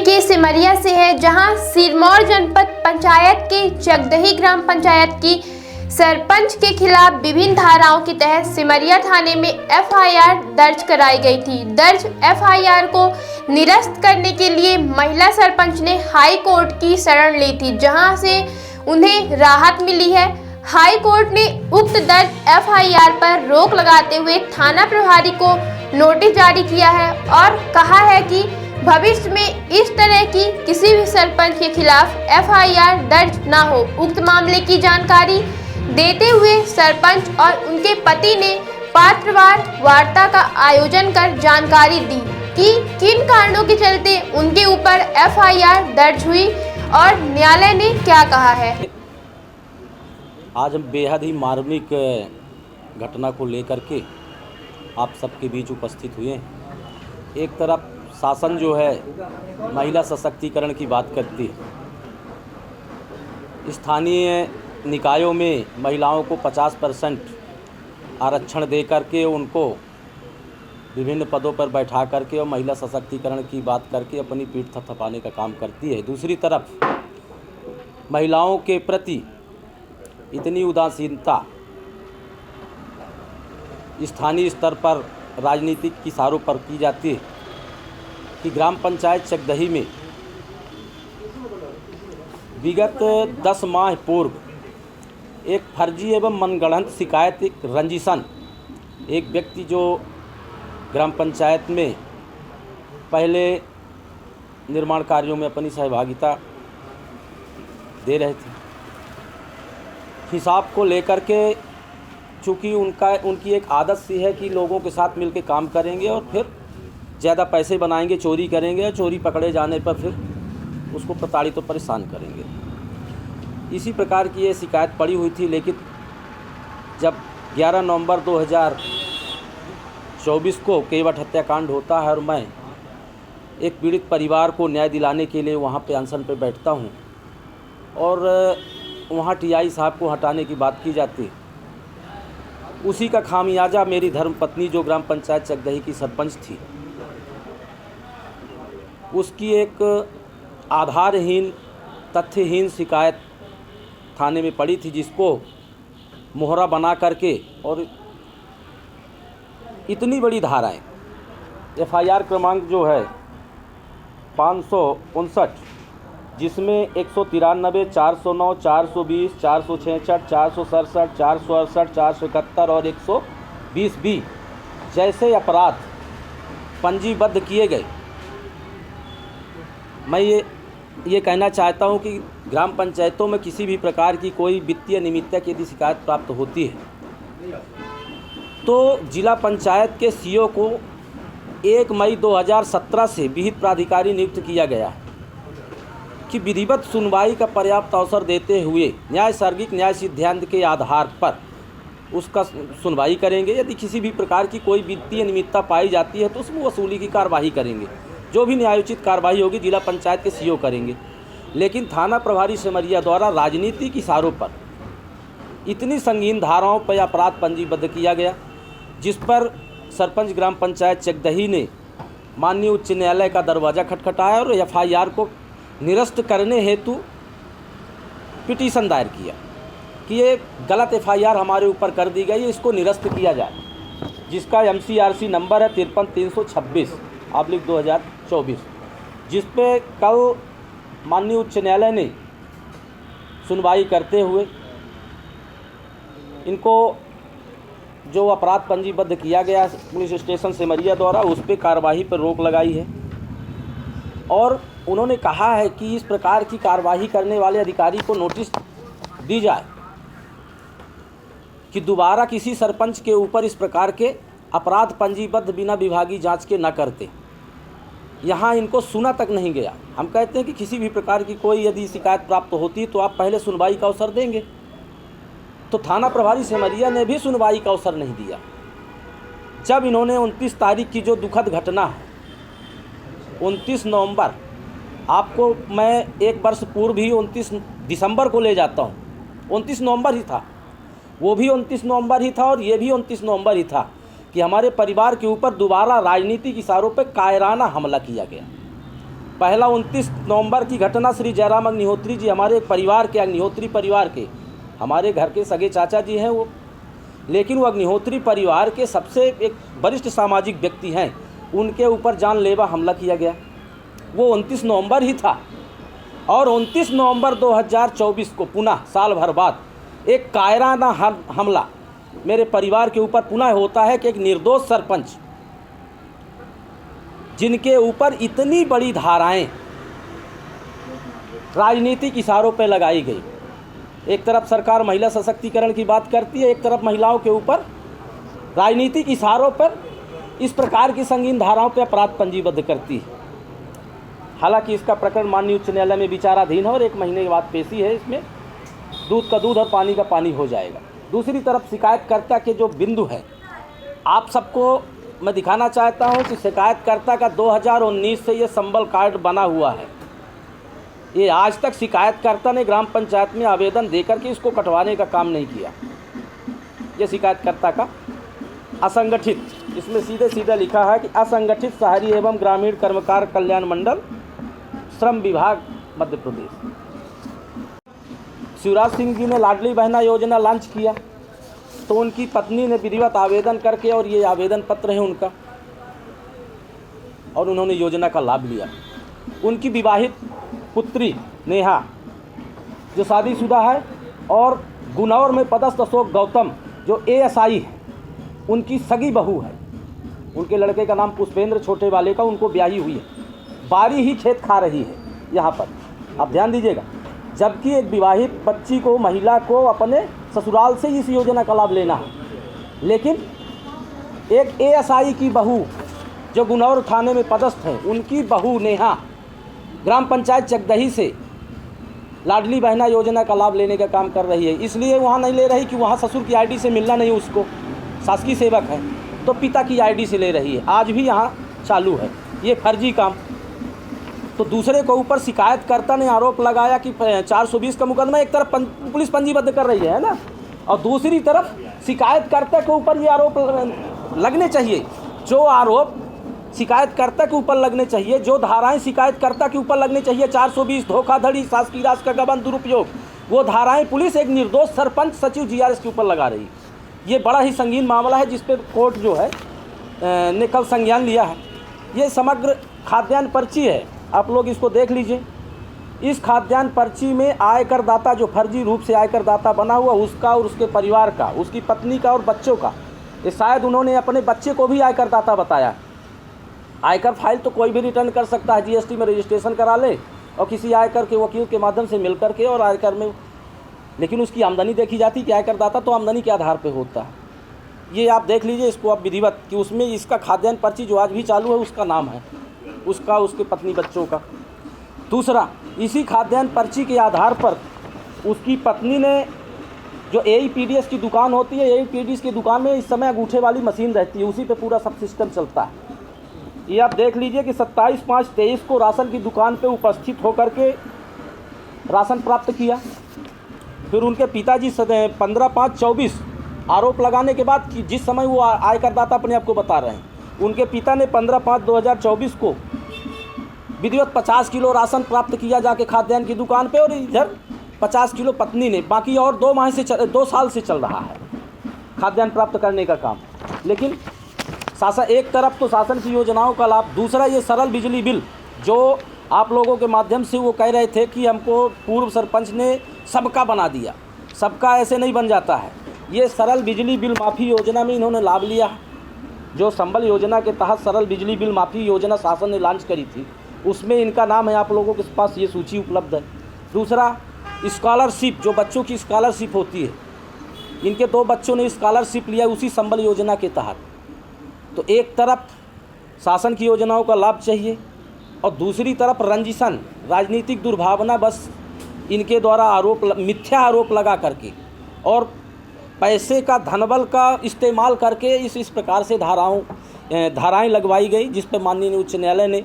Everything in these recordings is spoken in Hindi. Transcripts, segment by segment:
के सिमरिया से है, जहां सिरमौर जनपद पंचायत के जगदही ग्राम पंचायत की सरपंच के खिलाफ विभिन्न धाराओं के तहत सिमरिया थाने में एफआईआर दर्ज कराई गई थी। दर्ज एफआईआर को निरस्त करने के लिए महिला सरपंच ने हाई कोर्ट की शरण ली थी, जहां से उन्हें राहत मिली है। हाई कोर्ट ने उक्त दर्ज एफआईआर पर रोक लगाते हुए थाना प्रभारी को नोटिस जारी किया है और कहा है कि भविष्य में इस तरह की किसी भी सरपंच के खिलाफ एफआईआर दर्ज न हो। उक्त मामले की जानकारी देते हुए सरपंच और उनके पति ने पत्रकार वार्ता का आयोजन कर जानकारी दी कि किन कारणों के चलते उनके ऊपर एफआईआर दर्ज हुई और न्यायालय ने क्या कहा है। आज हम बेहद ही मार्मिक घटना को लेकर के आप सबके बीच उपस्थित हुए हैं। एक तरफ शासन जो है महिला सशक्तिकरण की बात करती है, स्थानीय निकायों में महिलाओं को 50% आरक्षण दे करके उनको विभिन्न पदों पर बैठा करके और महिला सशक्तिकरण की बात करके अपनी पीठ थपथपाने का काम करती है। दूसरी तरफ महिलाओं के प्रति इतनी उदासीनता स्थानीय स्तर पर राजनीतिक इशारों पर की जाती है कि ग्राम पंचायत चकदही में विगत 10 माह पूर्व एक फर्जी एवं मनगढ़ंत शिकायत एक रंजिशन एक व्यक्ति जो ग्राम पंचायत में पहले निर्माण कार्यों में अपनी सहभागिता दे रहे थे, हिसाब को लेकर के चूँकि उनकी एक आदत सी है कि लोगों के साथ मिलकर काम करेंगे और फिर ज़्यादा पैसे बनाएंगे, चोरी करेंगे और चोरी पकड़े जाने पर फिर उसको प्रताड़ित और परेशान करेंगे। इसी प्रकार की ये शिकायत पड़ी हुई थी। लेकिन जब 11 नवंबर 2024 को केवट हत्याकांड होता है और मैं एक पीड़ित परिवार को न्याय दिलाने के लिए वहाँ पे अनशन पे बैठता हूँ और वहाँ टीआई साहब को हटाने की बात की जाती है, उसी का खामियाजा मेरी धर्मपत्नी जो ग्राम पंचायत चकदही की सरपंच थी, उसकी एक आधारहीन तथ्यहीन शिकायत थाने में पड़ी थी, जिसको मोहरा बना करके और इतनी बड़ी धाराएं एफआईआर क्रमांक जो है 559, जिसमें 193, 409, 420, 466, 467, 468, 471 और 120B जैसे अपराध पंजीबद्ध किए गए। मैं ये कहना चाहता हूं कि ग्राम पंचायतों में किसी भी प्रकार की कोई वित्तीय अनियमितता की यदि शिकायत प्राप्त होती है तो जिला पंचायत के सीईओ को 1 मई 2017 से विहित प्राधिकारी नियुक्त किया गया है कि विधिवत सुनवाई का पर्याप्त अवसर देते हुए न्याय सार्वजनिक न्याय सिद्धांत के आधार पर उसका सुनवाई करेंगे। यदि किसी भी प्रकार की कोई वित्तीय अनियमितता पाई जाती है तो उसमें वसूली की कार्यवाही करेंगे। जो भी न्यायोचित कार्रवाई होगी जिला पंचायत के सीईओ करेंगे। लेकिन थाना प्रभारी सिमरिया द्वारा राजनीतिक इशारों पर इतनी संगीन धाराओं पर अपराध पंजीबद्ध किया गया, जिस पर सरपंच ग्राम पंचायत चकदही ने माननीय उच्च न्यायालय का दरवाज़ा खटखटाया और एफआईआर को निरस्त करने हेतु पिटीशन दायर किया कि ये गलत एफआईआर हमारे ऊपर कर दी गई है, इसको निरस्त किया जाए, जिसका MCRC नंबर है 53-326/2024, जिस पे कल माननीय उच्च न्यायालय ने सुनवाई करते हुए इनको जो अपराध पंजीबद्ध किया गया पुलिस स्टेशन सिमरिया द्वारा उस पर कार्रवाई पर रोक लगाई है और उन्होंने कहा है कि इस प्रकार की कार्रवाई करने वाले अधिकारी को नोटिस दी जाए कि दोबारा किसी सरपंच के ऊपर इस प्रकार के अपराध पंजीबद्ध बिना विभागीय जांच के न करते। यहाँ इनको सुना तक नहीं गया। हम कहते हैं कि किसी भी प्रकार की कोई यदि शिकायत प्राप्त होती है तो आप पहले सुनवाई का अवसर देंगे, तो थाना प्रभारी सिमरिया ने भी सुनवाई का अवसर नहीं दिया। जब इन्होंने 29 तारीख की जो दुखद घटना है 29 नवंबर, आपको मैं एक वर्ष पूर्व ही 29 दिसंबर को ले जाता हूँ, 29 नवंबर ही था, वो भी 29 नवंबर ही था और ये भी 29 नवंबर ही था कि हमारे परिवार के ऊपर दोबारा राजनीतिक इशारों पर कायराना हमला किया गया। पहला 29 नवंबर की घटना श्री जयराम अग्निहोत्री जी हमारे एक परिवार के, अग्निहोत्री परिवार के, हमारे घर के सगे चाचा जी हैं वो, लेकिन वो अग्निहोत्री परिवार के सबसे एक वरिष्ठ सामाजिक व्यक्ति हैं, उनके ऊपर जानलेवा हमला किया गया। वो 29 नवंबर ही था और 29 नवंबर 2024 को पुनः साल भर बाद एक कायराना हमला मेरे परिवार के ऊपर पुनः होता है कि एक निर्दोष सरपंच, जिनके ऊपर इतनी बड़ी धाराएं राजनीतिक इशारों पर लगाई गई। एक तरफ सरकार महिला सशक्तिकरण की बात करती है, एक तरफ महिलाओं के ऊपर राजनीतिक इशारों पर इस प्रकार की संगीन धाराओं पर अपराध पंजीबद्ध करती है। हालांकि इसका प्रकरण माननीय उच्च न्यायालय में विचाराधीन है और 1 महीने के बाद पेशी है। इसमें दूध का दूध और पानी का पानी हो जाएगा। दूसरी तरफ शिकायतकर्ता के जो बिंदु है, आप सबको मैं दिखाना चाहता हूं कि शिकायतकर्ता का 2019 से ये संबल कार्ड बना हुआ है। ये आज तक शिकायतकर्ता ने ग्राम पंचायत में आवेदन देकर के इसको कटवाने का काम नहीं किया। ये शिकायतकर्ता का असंगठित, इसमें सीधे सीधे लिखा है कि असंगठित शहरी एवं ग्रामीण कर्मकार कल्याण मंडल, श्रम विभाग, मध्य प्रदेश। शिवराज सिंह जी ने लाडली बहना योजना लॉन्च किया तो उनकी पत्नी ने विधिवत आवेदन करके, और ये आवेदन पत्र है उनका, और उन्होंने योजना का लाभ लिया। उनकी विवाहित पुत्री नेहा जो शादीशुदा है, और गुनौर में पदस्थ अशोक गौतम जो ASI है, उनकी सगी बहू है। उनके लड़के का नाम पुष्पेंद्र छोटे वाले का, उनको ब्याही हुई है, बारी ही खेत खा रही है यहाँ पर, आप ध्यान दीजिएगा। जबकि एक विवाहित बच्ची को, महिला को अपने ससुराल से इस योजना का लाभ लेना है, लेकिन एक ASI की बहू जो गुनौर थाने में पदस्थ है, उनकी बहू नेहा ग्राम पंचायत चकदही से लाडली बहना योजना का लाभ लेने का काम कर रही है। इसलिए वहाँ नहीं ले रही कि वहाँ ससुर की ID से मिलना नहीं, उसको शासकीय सेवक है तो पिता की ID से ले रही है। आज भी यहाँ चालू है ये फर्जी काम। तो दूसरे को ऊपर शिकायतकर्ता ने आरोप लगाया कि 420 का मुकदमा एक तरफ पुलिस पंजीबद्ध कर रही है ना, और दूसरी तरफ शिकायतकर्ता के ऊपर ये आरोप लगने चाहिए, जो आरोप शिकायतकर्ता के ऊपर लगने चाहिए, जो धाराएं शिकायतकर्ता के ऊपर लगने चाहिए, 420 धोखाधड़ी, शासकीय राज का गबन, दुरुपयोग, वो धाराएं पुलिस एक निर्दोष सरपंच सचिव GRS के ऊपर लगा रही है। ये बड़ा ही संगीन मामला है जिस पर कोर्ट जो है ने कल संज्ञान लिया है। ये समग्र खाद्यान्न पर्ची है, आप लोग इसको देख लीजिए। इस खाद्यान्न पर्ची में आयकर दाता जो फर्जी रूप से आयकर दाता बना हुआ, उसका और उसके परिवार का, उसकी पत्नी का और बच्चों का, ये शायद उन्होंने अपने बच्चे को भी आयकर दाता बताया। आयकर फाइल तो कोई भी रिटर्न कर सकता है, GST में रजिस्ट्रेशन करा ले और किसी आयकर के वकील के माध्यम से मिल करके और आयकर में, लेकिन उसकी आमदनी देखी जाती कि आयकर दाता तो आमदनी के आधार पर होता है। ये आप देख लीजिए इसको आप विधिवत कि उसमें इसका खाद्यान्न पर्ची जो आज भी चालू है उसका नाम है, उसका, उसके पत्नी बच्चों का। दूसरा, इसी खाद्यान्न पर्ची के आधार पर उसकी पत्नी ने जो AEPDS की दुकान होती है, AEPDS की दुकान में इस समय अंगूठे वाली मशीन रहती है, उसी पे पूरा सब सिस्टम चलता है। ये आप देख लीजिए कि 27/5/23 को राशन की दुकान पे उपस्थित होकर के राशन प्राप्त किया। फिर उनके पिताजी 15/5/24 आरोप लगाने के बाद कि जिस समय वो आयकर दाता अपने आप को बता रहे हैं, उनके पिता ने 15/5/2024 को विधिवत 50 किलो राशन प्राप्त किया जाके खाद्यान्न की दुकान पे, और इधर 50 किलो पत्नी ने। बाकी और 2 साल से चल रहा है खाद्यान्न प्राप्त करने का काम। लेकिन शासन, एक तरफ तो शासन की योजनाओं का लाभ, दूसरा ये सरल बिजली बिल जो आप लोगों के माध्यम से वो कह रहे थे कि हमको पूर्व सरपंच ने सबका बना दिया। सबका ऐसे नहीं बन जाता है। ये सरल बिजली बिल माफ़ी योजना में इन्होंने लाभ लिया है। जो संबल योजना के तहत सरल बिजली बिल माफ़ी योजना शासन ने लॉन्च करी थी, उसमें इनका नाम है, आप लोगों के पास ये सूची उपलब्ध है। दूसरा, स्कॉलरशिप, जो बच्चों की स्कॉलरशिप होती है, इनके 2 बच्चों ने स्कॉलरशिप लिया उसी संबल योजना के तहत। तो एक तरफ शासन की योजनाओं का लाभ चाहिए और दूसरी तरफ रंजिशन, राजनीतिक दुर्भावना, बस इनके द्वारा आरोप, मिथ्या आरोप लगा करके और पैसे का, धनबल का इस्तेमाल करके इस प्रकार से धाराएं लगवाई गई, जिस पर माननीय उच्च न्यायालय ने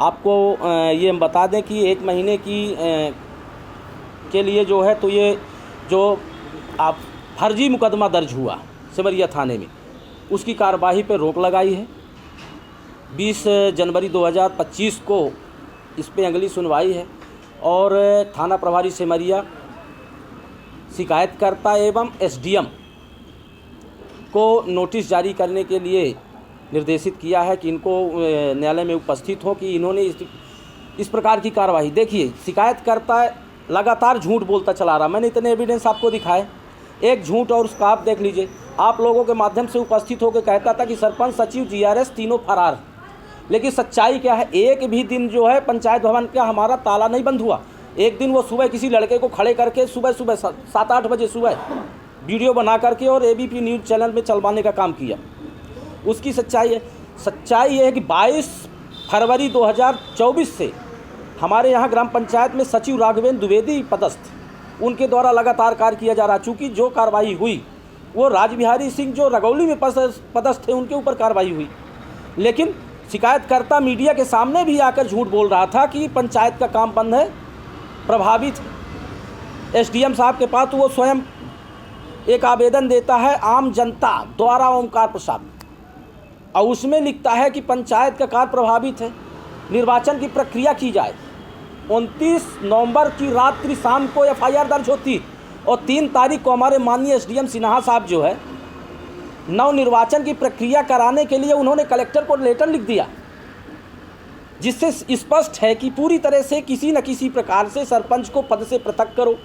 आपको ये हम बता दें कि 1 महीने के लिए जो है, तो ये जो आप फर्जी मुकदमा दर्ज हुआ सिमरिया थाने में, उसकी कार्यवाही पर रोक लगाई है। 20 जनवरी 2025 को इस पे अगली सुनवाई है और थाना प्रभारी सिमरिया शिकायतकर्ता एवं एसडीएम को नोटिस जारी करने के लिए निर्देशित किया है कि इनको न्यायालय में उपस्थित हो कि इन्होंने इस प्रकार की कार्रवाई। देखिए, शिकायतकर्ता लगातार झूठ बोलता चला रहा। मैंने इतने एविडेंस आपको दिखाए, एक झूठ और उसका आप देख लीजिए। आप लोगों के माध्यम से उपस्थित होकर कहता था कि सरपंच, सचिव, जीआरएस तीनों फरार। लेकिन सच्चाई क्या है, एक भी दिन जो है पंचायत भवन का हमारा ताला नहीं बंद हुआ। एक दिन वो सुबह किसी लड़के को खड़े करके सुबह 7-8 बजे सुबह वीडियो बना करके और एबीपी न्यूज़ चैनल में चलवाने का काम किया। उसकी सच्चाई है। सच्चाई ये है कि 22 फरवरी 2024 से हमारे यहाँ ग्राम पंचायत में सचिव राघवेंद्र द्विवेदी पदस्थ, उनके द्वारा लगातार कार्य किया जा रहा। चूँकि जो कार्रवाई हुई वो राजबिहारी सिंह जो रगौली में पदस्थ थे उनके ऊपर कार्रवाई हुई। लेकिन शिकायतकर्ता मीडिया के सामने भी आकर झूठ बोल रहा था कि पंचायत का काम बंद है, प्रभावित एसडीएम साहब के पास। तो वो स्वयं एक आवेदन देता है आम जनता द्वारा ओमकार प्रसाद, और उसमें लिखता है कि पंचायत का कार्य प्रभावित है, निर्वाचन की प्रक्रिया की जाए। 29 नवंबर की रात्रि शाम को एफआईआर दर्ज होती और 3 तारीख को हमारे माननीय एसडीएम सिन्हा साहब जो है नव निर्वाचन की प्रक्रिया कराने के लिए उन्होंने कलेक्टर को लेटर लिख दिया, जिससे स्पष्ट है कि पूरी तरह से किसी न किसी प्रकार से सरपंच को पद से पृथक करो।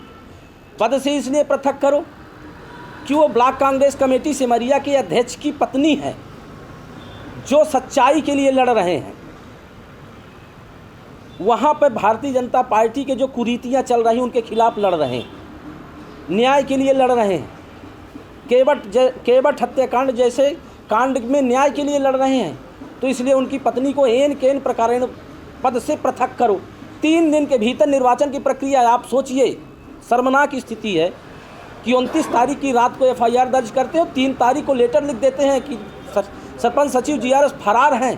पद से इसलिए पृथक करो कि वो ब्लॉक कांग्रेस कमेटी सिमरिया के अध्यक्ष की पत्नी है, जो सच्चाई के लिए लड़ रहे हैं। वहाँ पर भारतीय जनता पार्टी के जो कुरीतियाँ चल रही उनके खिलाफ लड़ रहे हैं, न्याय के लिए लड़ रहे हैं। केवट हत्याकांड जैसे कांड में न्याय के लिए लड़ रहे हैं, तो इसलिए उनकी पत्नी को एन केन प्रकार पद से पृथक करो। 3 दिन के भीतर निर्वाचन की प्रक्रिया। आप सोचिए, शर्मनाक स्थिति है कि 29 तारीख की रात को एफआईआर दर्ज करते हो, 3 तारीख को लेटर लिख देते हैं कि सरपंच, सचिव, जीआरएस फरार हैं।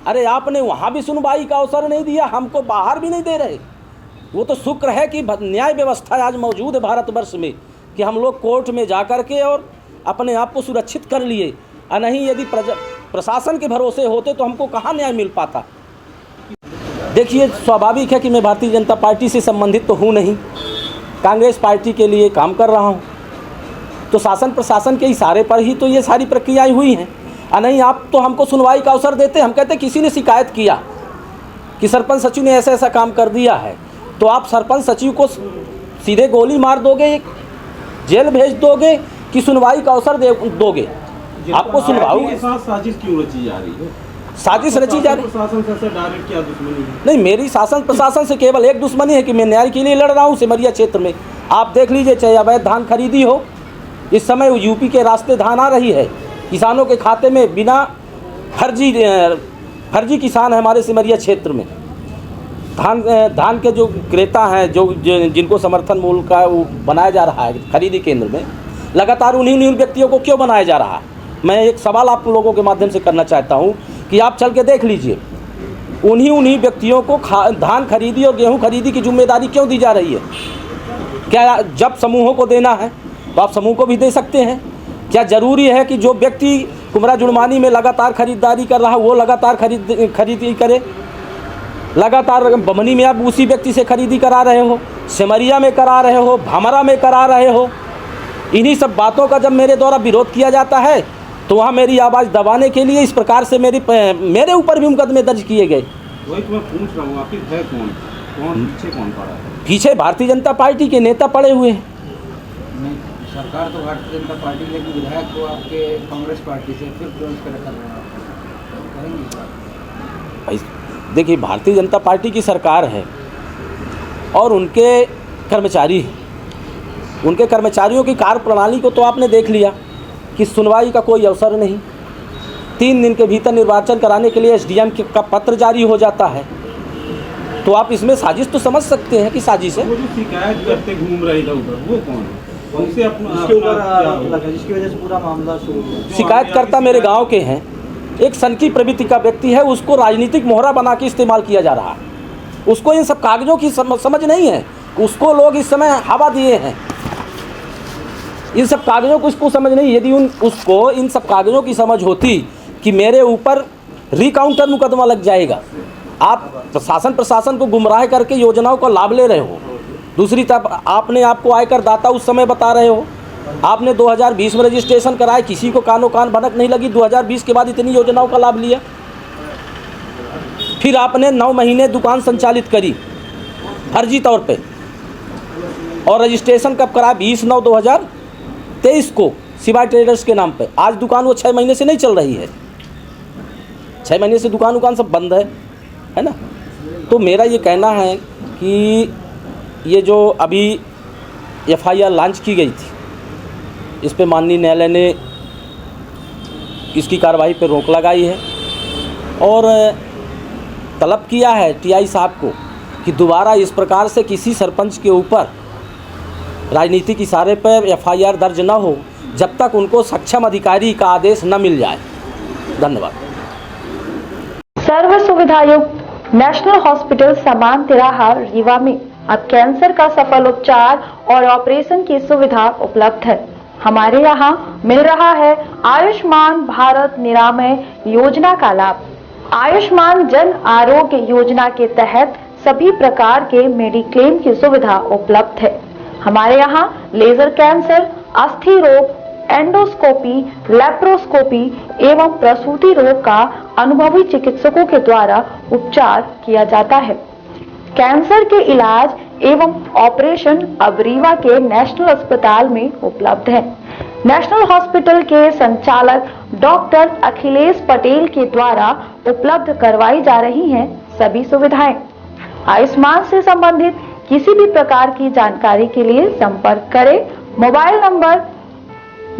अरे आपने वहाँ भी सुनवाई का अवसर नहीं दिया, हमको बाहर भी नहीं दे रहे। वो तो शुक्र है कि न्याय व्यवस्था आज मौजूद है भारतवर्ष में कि हम लोग कोर्ट में जा कर के और अपने आप को सुरक्षित कर लिए। और नहीं, यदि प्रशासन के भरोसे होते तो हमको कहाँ न्याय मिल पाता। देखिए, स्वाभाविक है कि मैं भारतीय जनता पार्टी से संबंधित तो हूँ नहीं, कांग्रेस पार्टी के लिए काम कर रहा हूँ, तो शासन प्रशासन के इशारे पर ही तो ये सारी प्रक्रियाएं हुई हैं। और नहीं, आप तो हमको सुनवाई का अवसर देते। हम कहते किसी ने शिकायत किया कि सरपंच सचिव ने ऐसा ऐसा काम कर दिया है, तो आप सरपंच सचिव को सीधे गोली मार दोगे, जेल भेज दोगे कि सुनवाई का अवसर दोगे? आपको सुनवाई के साथ साजिश क्यों रची जा रही है? साजिश रची जा रही है। प्रशासन से डायरेक्ट क्या दुश्मनी है? नहीं, मेरी शासन प्रशासन से केवल एक दुश्मनी है कि मैं न्याय के लिए लड़ रहा हूँ सिमरिया क्षेत्र में। आप देख लीजिए, चाहे अवैध धान खरीदी हो, इस समय यूपी के रास्ते धान आ रही है किसानों के खाते में बिना फर्जी किसान है हमारे सिमरिया क्षेत्र में। धान के जो क्रेता हैं, जो जिनको समर्थन मूल्य का वो बनाया जा रहा है खरीदी केंद्र में, लगातार उन्हीं व्यक्तियों को क्यों बनाया जा रहा है? मैं एक सवाल आप लोगों के माध्यम से करना चाहता हूं कि आप चल के देख लीजिए, उन्हीं व्यक्तियों को धान खरीदी और गेहूं खरीदी की जिम्मेदारी क्यों दी जा रही है? क्या जब समूहों को देना है तो आप समूह को भी दे सकते हैं? क्या ज़रूरी है कि जो व्यक्ति कुमरा जुड़मानी में लगातार खरीदारी कर रहा है वो लगातार खरीदी करे? लगातार बमनी में आप उसी व्यक्ति से खरीदी करा रहे हो, सिमरिया में करा रहे हो, भमरा में करा रहे हो। इन्हीं सब बातों का जब मेरे द्वारा विरोध किया जाता है तो वहाँ मेरी आवाज़ दबाने के लिए इस प्रकार से मेरे ऊपर भी मुकदमे दर्ज किए गए। वही तो मैं पूछ रहा हूँ, आखिर है कौन पीछे कौन पड़ा है? पीछे भारतीय जनता पार्टी के नेता पड़े हुए हैं। सरकार तो भारतीय जनता पार्टी, लेकिन विधायक को आपके कांग्रेस पार्टी से फिर ट्रांसफर कर रहे हैं, भाई देखिए, भारतीय जनता पार्टी की सरकार है और उनके कर्मचारी, उनके कर्मचारियों की कार्यप्रणाली को तो आपने देख लिया कि सुनवाई का कोई अवसर नहीं। 3 दिन के भीतर निर्वाचन कराने के लिए एसडीएम का पत्र जारी हो जाता है, तो आप इसमें साजिश तो समझ सकते हैं कि साजिश है। वो जो शिकायत करते घूम रहे इधर उधर, वो कौन है? उनसे जिसकी वजह से पूरा मामला शुरू हुआ। शिकायतकर्ता मेरे गांव के हैं, एक सनकी प्रवृत्ति का व्यक्ति है, उसको राजनीतिक मोहरा बना के इस्तेमाल किया जा रहा है। उसको इन सब कागजों की समझ नहीं है, उसको लोग इस समय हवा दिए हैं। इन सब कागजों को उसको समझ नहीं। यदि उसको इन सब कागजों की समझ होती कि मेरे ऊपर रिकाउंटर मुकदमा लग जाएगा, आप प्रशासन को गुमराह करके योजनाओं का लाभ ले रहे हो। दूसरी तरफ आपने आपको आयकर दाता उस समय बता रहे हो, आपने 2020 में रजिस्ट्रेशन कराया, किसी को कानो कान भनक नहीं लगी, 2020 के बाद इतनी योजनाओं का लाभ लिया। फिर आपने 9 महीने दुकान संचालित करी फर्जी तौर पे, और रजिस्ट्रेशन कब करा? 20/9/2023 को शिवाय ट्रेडर्स के नाम पे। आज दुकान वो 6 महीने से नहीं चल रही है, 6 महीने से दुकान सब बंद है ना। तो मेरा ये कहना है कि ये जो अभी FIR लॉन्च की गई थी, इस पे माननीय न्यायालय ने इसकी कार्रवाई पर रोक लगाई है और तलब किया है TI साहब को कि दोबारा इस प्रकार से किसी सरपंच के ऊपर राजनीतिक इशारे पर FIR दर्ज न हो जब तक उनको सक्षम अधिकारी का आदेश न मिल जाए। धन्यवाद। सर्व सुविधायुक्त नेशनल हॉस्पिटल समान तिराहा रीवा में अब कैंसर का सफल उपचार और ऑपरेशन की सुविधा उपलब्ध है। हमारे यहाँ मिल रहा है आयुष्मान भारत निरामय योजना का लाभ। आयुष्मान जन आरोग्य योजना के तहत सभी प्रकार के मेडिक्लेम की सुविधा उपलब्ध है। हमारे यहाँ लेजर कैंसर, अस्थि रोग, एंडोस्कोपी, लेप्रोस्कोपी एवं प्रसूति रोग का अनुभवी चिकित्सकों के द्वारा उपचार किया जाता है। कैंसर के इलाज एवं ऑपरेशन अब रीवा के नेशनल अस्पताल में उपलब्ध है। नेशनल हॉस्पिटल के संचालक डॉक्टर अखिलेश पटेल के द्वारा उपलब्ध करवाई जा रही हैं सभी सुविधाएं। आयुष्मान से संबंधित किसी भी प्रकार की जानकारी के लिए संपर्क करें मोबाइल नंबर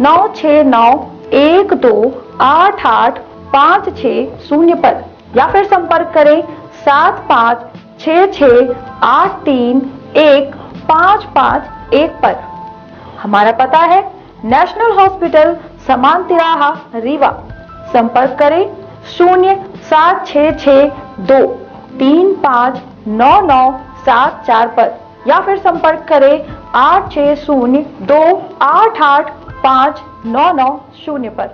9691288560 पर या फिर संपर्क करें 7566831551 पर। हमारा पता है नेशनल हॉस्पिटल समान तिराहा रीवा। संपर्क करें 07662359974 पर या फिर संपर्क करें 8602885990 पर।